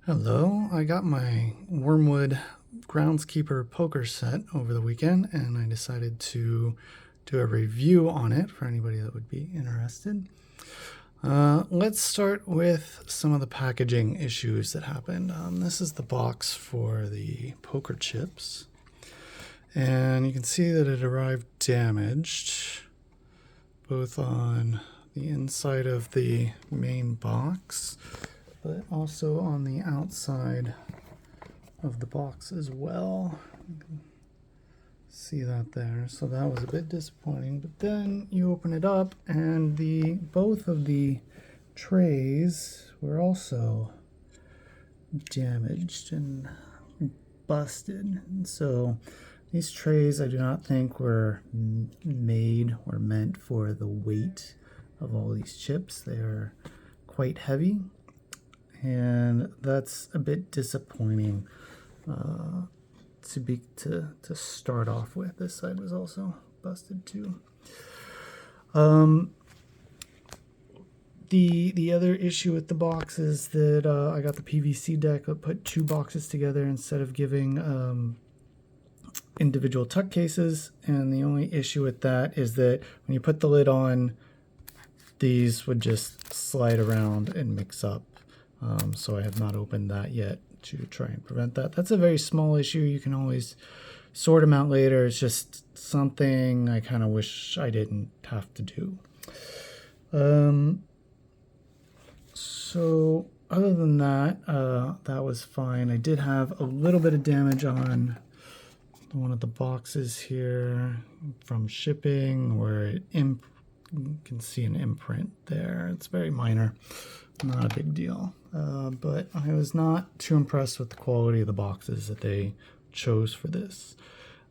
Hello, I got my Wyrmwood Groundskeeper poker set over the weekend and I decided to do a review on it for anybody that would be interested. Let's start with some of the packaging issues that happened. This is the box for the poker chips, and you can see that it arrived damaged, both on the inside of the main box, but also on the outside of the box as well. You can see that there. So that was a bit disappointing. But then you open it up and both of the trays were also damaged and busted. And so these trays I do not think were made or meant for the weight of all these chips. They are quite heavy, and that's a bit disappointing to start off with. This side was also busted too. The other issue with the box is that I got the PVC deck that put two boxes together instead of giving individual tuck cases, and the only issue with that is that when you put the lid on, these would just slide around and mix up. So I have not opened that yet to try and prevent that. That's a very small issue. You can always sort them out later. It's just something I kind of wish I didn't have to do. So other than that, that was fine. I did have a little bit of damage on one of the boxes here from shipping, where you can see an imprint there. It's very minor, not a big deal. But I was not too impressed with the quality of the boxes that they chose for this.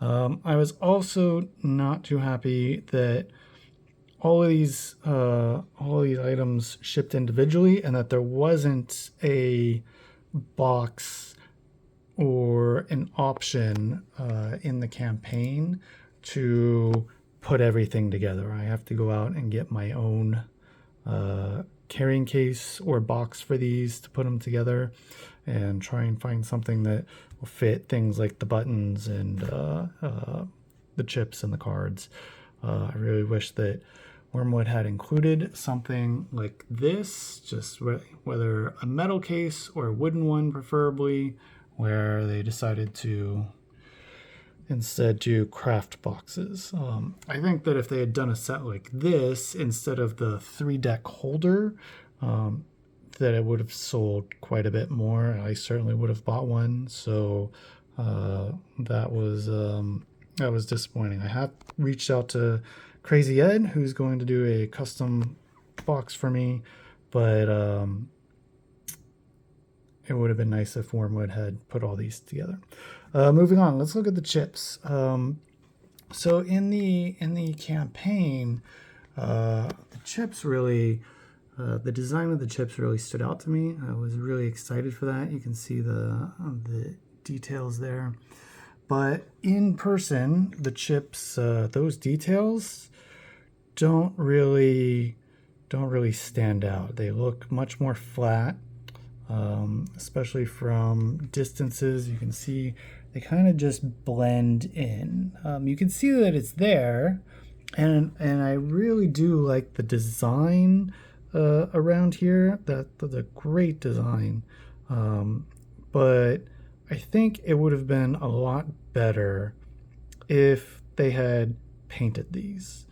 I was also not too happy that all of these items shipped individually, and that there wasn't a box or an option in the campaign to put everything together. I have to go out and get my own carrying case or box for these to put them together, and try and find something that will fit things like the buttons and the chips and the cards. I really wish that Wyrmwood had included something like this, just whether a metal case or a wooden one preferably, where they decided to instead do craft boxes. I think that if they had done a set like this instead of the 3-deck holder, that it would have sold quite a bit more. I certainly would have bought one. So that was disappointing. I have reached out to Crazy Ed, who's going to do a custom box for me, but it would have been nice if Wyrmwood had put all these together. Moving on, let's look at the chips. So in the campaign, the chips really, the design of the chips really stood out to me. I was really excited for that. You can see the details there. But in person, the chips, those details don't really stand out. They look much more flat. Especially from distances, you can see they kind of just blend in. You can see that it's there, and I really do like the design around here. That's a great design, but I think it would have been a lot better if they had painted these.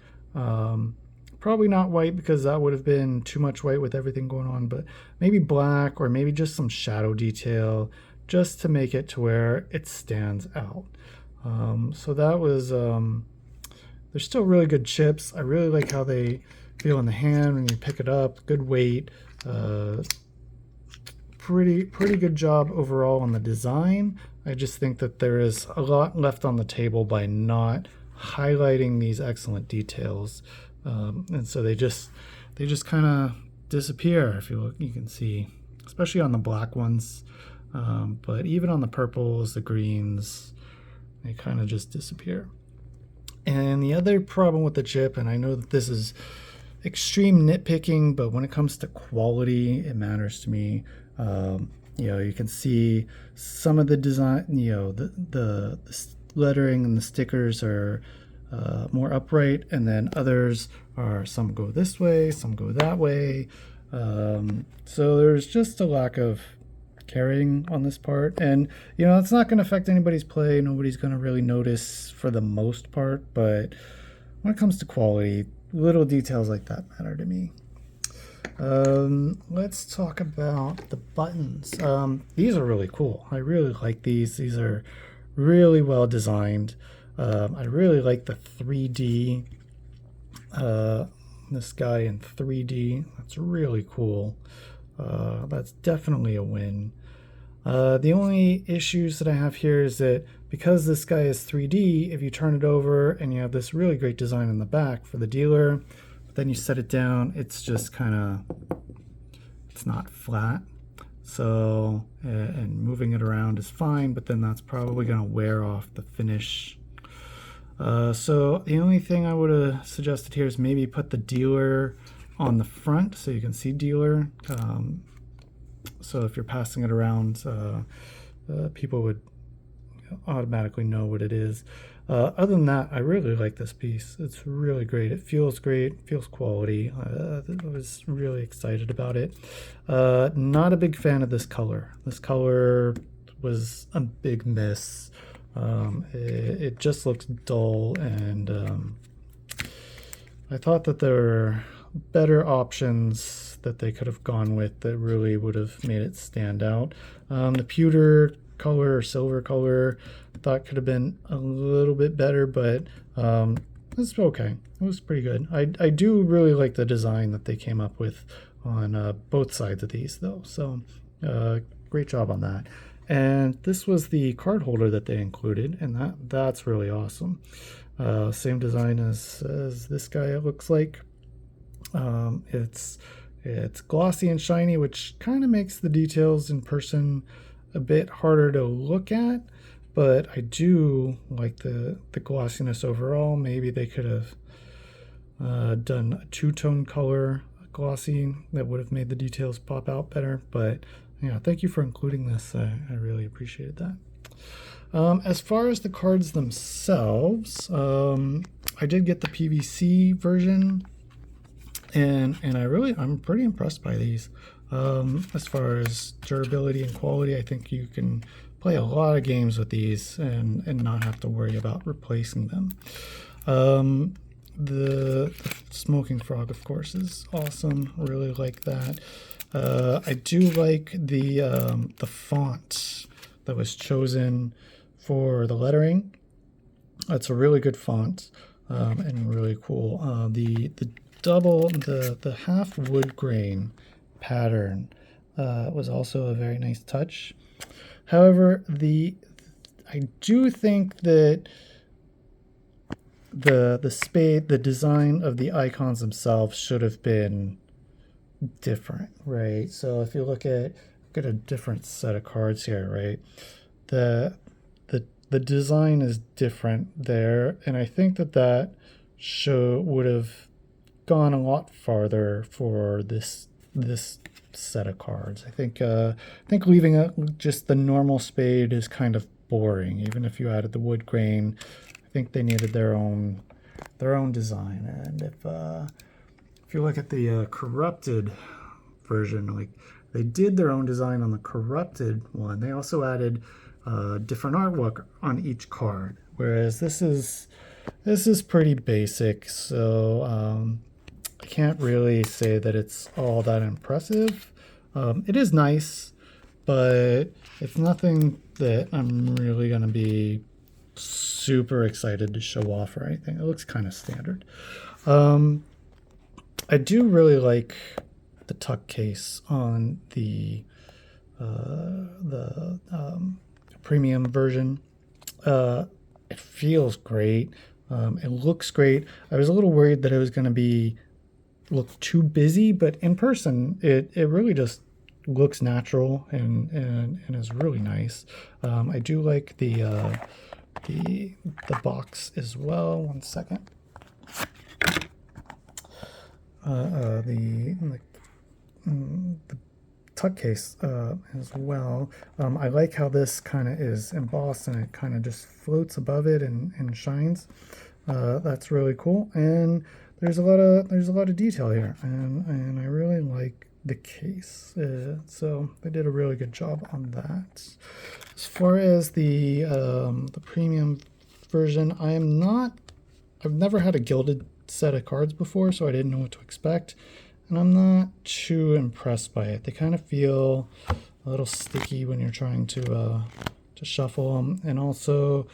Probably not white, because that would have been too much white with everything going on, but maybe black, or maybe just some shadow detail, just to make it to where it stands out. So that was, they're still really good chips. I really like how they feel in the hand when you pick it up. Good weight. Pretty good job overall on the design. I just think that there is a lot left on the table by not highlighting these excellent details. And so they just kind of disappear. If you look, you can see, especially on the black ones, but even on the purples, the greens, they kind of just disappear. And the other problem with the chip, and I know that this is extreme nitpicking, but when it comes to quality, it matters to me. You can see some of the design, the lettering and the stickers are more upright, and then others are, some go this way, some go that way. So there's just a lack of carrying on this part, and it's not going to affect anybody's play. Nobody's going to really notice for the most part, but when it comes to quality, little details like that matter to me. Let's talk about the buttons. These are really cool. I really like these. These are really well designed. I really like the 3D, this guy in 3D. That's really cool. That's definitely a win. The only issues that I have here is that because this guy is 3D, if you turn it over and you have this really great design in the back for the dealer, but then you set it down, it's just kind of, it's not flat. So, and moving it around is fine, but then that's probably going to wear off the finish. So the only thing I would have suggested here is maybe put the dealer on the front so you can see dealer. So if you're passing it around, people would automatically know what it is. Other than that, I really like this piece. It's really great. It feels great, feels quality. I was really excited about it. Not a big fan of this color. This color was a big miss. It just looks dull, and I thought that there were better options that they could have gone with that really would have made it stand out. The pewter color or silver color I thought could have been a little bit better, but it's okay. It was pretty good. I do really like the design that they came up with on both sides of these, though. So great job on that. And this was the card holder that they included, and that's really awesome. Same design as this guy, it looks like. It's glossy and shiny, which kind of makes the details in person a bit harder to look at, but I do like the glossiness overall. Maybe they could have done a two-tone color glossy that would have made the details pop out better, but yeah, thank you for including this. I really appreciated that. As far as the cards themselves, I did get the PVC version, and I'm pretty impressed by these. As far as durability and quality, I think you can play a lot of games with these and not have to worry about replacing them. The Smoking Frog, of course, is awesome. Really like that. I do like the font that was chosen for the lettering. It's a really good font, and really cool. The half wood grain pattern was also a very nice touch. However, I do think that the design of the icons themselves should have been different, right? So if you look at a different set of cards here, right? The design is different there, and I think that would have gone a lot farther for this set of cards. I think leaving just the normal spade is kind of boring. Even if you added the wood grain, I think they needed their own design. And if you look at the corrupted version, like they did their own design on the corrupted one. They also added different artwork on each card, whereas this is pretty basic. So I can't really say that it's all that impressive. It is nice, but it's nothing that I'm really going to be super excited to show off or anything. It looks kind of standard. I do really like the tuck case on the premium version. It feels great. It looks great. I was a little worried that it was going to look too busy, but in person it really just looks natural and is really nice. I do like the box as well. One second. The tuck case as well. I like how this kind of is embossed and it kind of just floats above it and shines. That's really cool, and there's a lot of detail here, and I really like the case. So they did a really good job on that. As far as the premium version, I've never had a gilded set of cards before, so I didn't know what to expect, and I'm not too impressed by it. They kind of feel a little sticky when you're trying to shuffle them, and also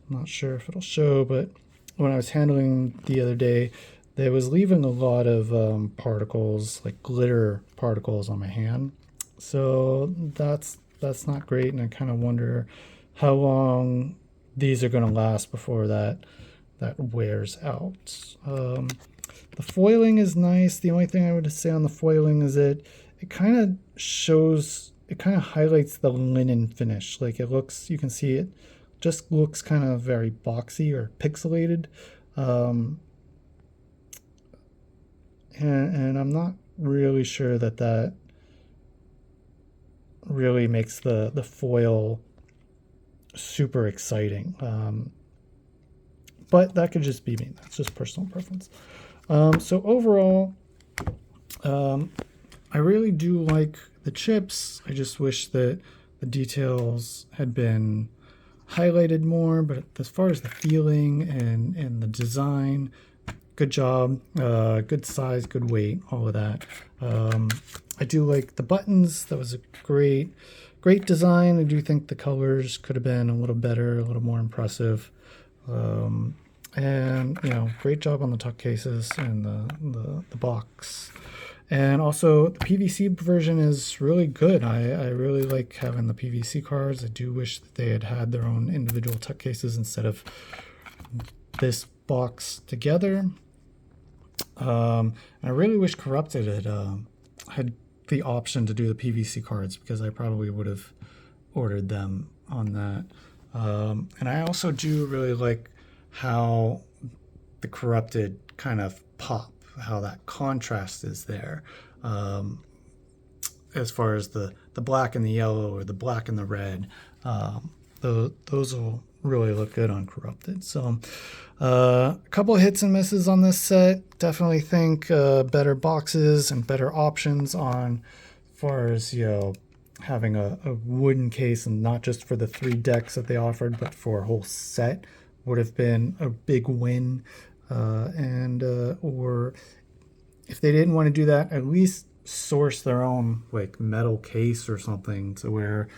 I'm not sure if it'll show, but when I was handling the other day, they was leaving a lot of particles, like glitter particles, on my hand. So that's not great, and I kind of wonder how long these are going to last before that wears out. The foiling is nice. The only thing I would say on the foiling is it kind of highlights the linen finish. Like it looks, you can see it just looks kind of very boxy or pixelated. And I'm not really sure that really makes the foil super exciting. But that could just be me. That's just personal preference. So overall, I really do like the chips. I just wish that the details had been highlighted more, but as far as the feeling and the design, good job, good size, good weight, all of that. I do like the buttons. That was a great design. I do think the colors could have been a little better, a little more impressive. And great job on the tuck cases and the box. And also the PVC version is really good. I really like having the PVC cards. I do wish that they had their own individual tuck cases instead of this box together. And I really wish Corrupted had the option to do the PVC cards, because I probably would have ordered them on that. And I also do really like how the Corrupted kind of pop, how that contrast is there, as far as the black and the yellow or the black and the red. Those will really look good on Corrupted. So a couple of hits and misses on this set. Definitely think better boxes and better options on as far as having a wooden case, and not just for the 3 decks that they offered, but for a whole set would have been a big win. Or if they didn't want to do that, at least source their own like metal case or something to where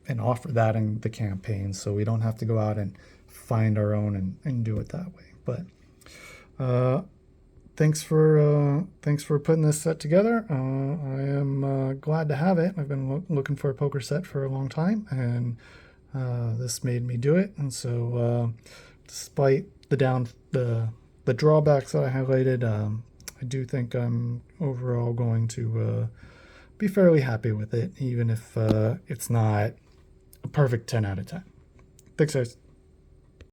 and offer that in the campaign, so we don't have to go out and find our own and do it that way. But thanks for putting this set together. I am glad to have it. I've been looking for a poker set for a long time, and this made me do it. And so despite the drawbacks that I highlighted, I do think I'm overall going to be fairly happy with it, even if it's not a perfect 10 out of 10. Thanks, guys.